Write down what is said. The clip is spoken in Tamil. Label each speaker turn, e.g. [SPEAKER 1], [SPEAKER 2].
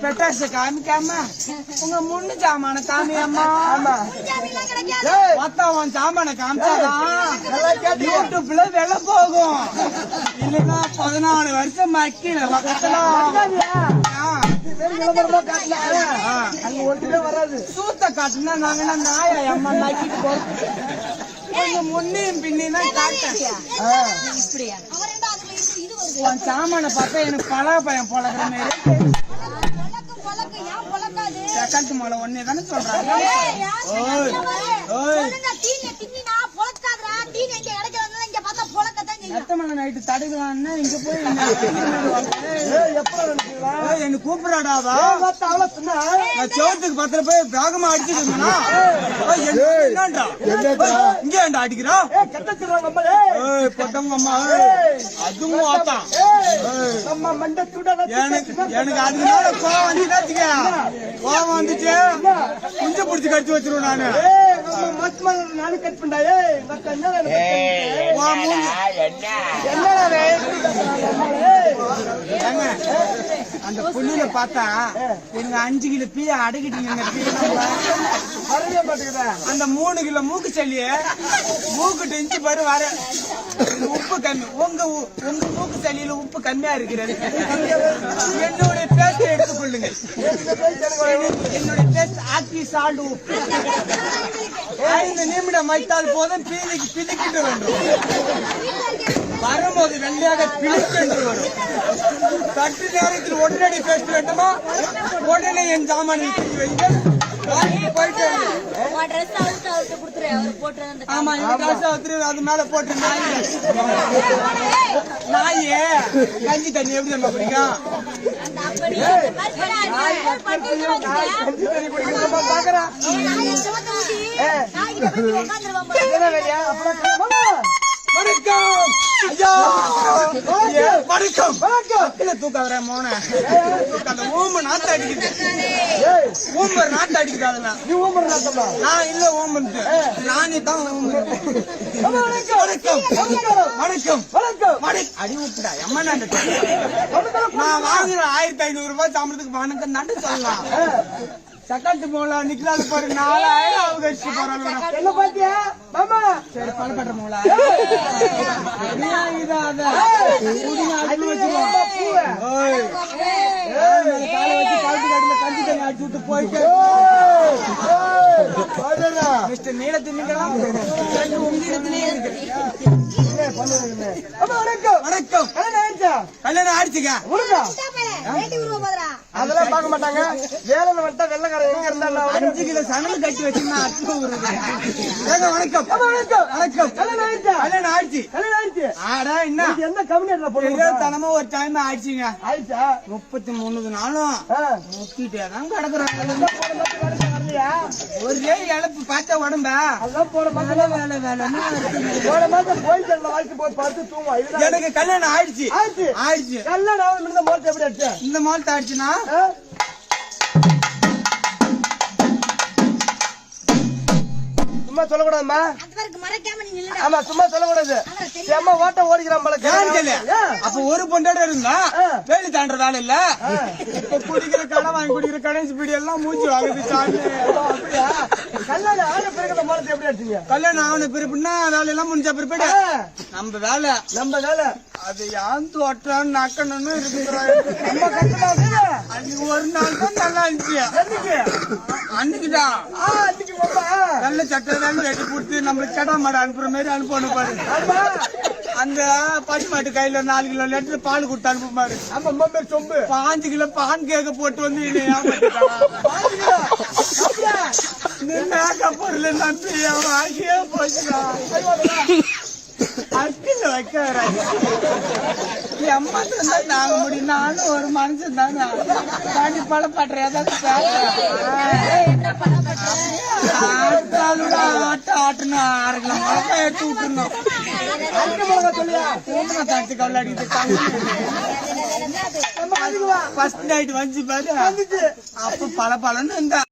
[SPEAKER 1] பெட்டாச காமிக்காம உங்க முன்னு சாமான காமியம்மா. மொத்தம் சாமான காமிச்சாதான் யூடியூப்ல வெள்ள போகும். இல்லன்னா 14 வருஷம் மக்கி சூத்த காட்டுனா நாங்க நாயா அம்மா நக்கிட்டு போறோம். கொஞ்சம் முன்னையும் பின்னா காட்டேன். சாமான பார்த்தா எனக்கு பலா பயம் பொழக்கிற மாதிரி. செகண்ட் மலை ஒன்னே தானே சொல்றாங்க. எத்தமலை நைட்டு தடுக்கலான்னு இங்க போய் என்ன கூப்பிடாடாவா சோத்துக்கு பத்திர போய் வேகமா அடிச்சுட்டு இங்க ஏண்டா அடிக்கிறான் பொட்டவங்க அம்மா. அதுவும் ஆத்தான் எனக்கு அதனால கோவம் வந்துச்சுக்க. கோவம் வந்துச்சு குஞ்சு பிடிச்சி கடிச்சு வச்சிருவேன் நானு. அந்த புள்ளியில பார்த்தா எங்க 5 கிலோ பீய அடக்கிட்டீங்க. அந்த 3 கிலோ மூக்கு சல்லிய மூக்குட்டு இஞ்சி பாரு வர உப்பு கம்மி. உங்க மூக்கு சல்லியில உப்பு கம்மியா இருக்கிறது. என்னுடைய பேஸ்ட் எடுத்துக்கொள்ளுங்க. என்னுடைய பேஸ்ட் ஆக்கி சால்ட் உப்பு 5 நிமிடம் வைத்தால் போதும் பிதிக்கிட்டு வேண்டும். வரும்போது வெள்ளையாக பிடிக்கின்ற வரும். சற்று நேரத்தில் உடனடி பேஸ்ட் வேண்டுமா உடனே என் சாமான் வைங்க. போயிட்டு ஆமா அது மேல போட்டு நாயே கஞ்சி தண்ணி எப்படி நம்ம பிடிக்கும். வணக்கம் ஐயா. வணக்கம் வணக்கம். தூக்காத மோன அந்த ஊம்பு நாத்து அடிக்குது. ஊம்பர் நாத்து அடிக்குது. அதெல்லாம் நீ ஊம்பர் நாத்தா? நான் இல்ல ஊம்பு நானே தான் ஊம்பு. வணக்கம் வணக்கம் வணக்கம் வணக்கம். அடி விட்டுடா அம்மா. நான் வாங்குற 1500 ரூபாய் சம்பளத்துக்கு வணக்கம் நட்டு சொல்லலாம். சக்காத்து மோளா நிக்கலாது பாரு 4000 அவகரிச்சு போறாங்க. என்ன பாத்தியா மாமா? சரி பணப்பட்ட மோளா இதாத குடிங்க அடி வச்சிருவோம். ஓய் காலை வச்சு கால்ட்டு காட்டுல கஞ்சி தண்ணி அடிச்சு விட்டு போயிட்டு மிஸ்டர் நீல தின்னுக்கலாம். உங்களிடத்திலே இருக்கு. வணக்கம் வணக்கம். கல்யாணம் ஆயிடுச்சுங்க. அதெல்லாம் பார்க்க மாட்டாங்க. வேலை வட்டா வெள்ளக்கார எங்க இருந்தா 5 கிலோ சணல் கட்டி வச்சுன்னா வணக்கம் வணக்கம் வணக்கம். கல்யாணம் ஆயிடுச்சு. ஆடா என்ன எந்த கம்பெனில போடுங்க தனமா ஒரு டைம் ஆயிடுச்சுங்க. ஆயிடுச்சா 33 நாளும் முத்திட்டே தான் கிடக்குறாங்க. ஒரே இழப்பு பார்த்தா உடம்ப அதான் போற வேலை வேலை வேலைன்னு போன மாசம் போய் செல்ல வாழ்க்கை போய் பார்த்து தூங்குவோம். எனக்கு கல்யாணம் ஆயிடுச்சு. ஆயிடுச்சு கல்யாணம் ஆகும். இந்த மாலத்தை எப்படி அடிச்சு? இந்த மாலத்தை அடிச்சுன்னா சும்மா சொல்லக்கூடாதுமா. ஆமா சும்மா சொல்லக்கூடாது. அம்மா ஓட்ட ஓடிக்கிறான் போல. அப்ப ஒரு பொண்டாட இருந்தா வேலி தாண்ட வேலை இல்ல. இப்ப குடிக்கிற கடை வாங்கி குடிக்கிற கடைசி பீடி எல்லாம் மூச்சு வாங்குது. அப்படியா? கல்யாணம் ஆன பிறகு இந்த மாலத்தை எப்படி அடிச்சீங்க? கல்யாணம் ஆன பிறப்புன்னா வேலையெல்லாம் முடிஞ்ச பிறப்பட நம்ம வேலை அது யான் தோட்டான்னு நக்கணும்னு இருக்கிறாங்க. அன்னைக்கு ஒரு நாள் தான் நல்லா இருந்துச்சு. அன்னைக்குதான் நல்ல சட்டை வெட்டி கொடுத்து நம்மளுக்கு கடா மாட அனுப்புற மாதிரி அனுப்பணும் பாரு. அந்த பசு மாட்டு கையில 4 கிலோ லிட்டர் பால் கொடுத்து அனுப்புமாரு. சொம்பு 5 கிலோ பான் கேக்க போட்டு வந்து மேக்கப் பொருள் நம்பி வாங்கியே போச்சுடா. அக்கில வைக்க அம்மா சொன்னா நாங்க முடியும். நானும் ஒரு மனுஷன் தானே தாண்டி பழப்படுறேன். ஆட்ட ஆட்டணும் 6 கிலோ மிளகா எடுத்து விட்டுருந்தோம். தச்சு கவலாடிட்டு ஃபர்ஸ்ட் நைட் வந்து பாரு அப்ப பல பலன்னு இருந்தா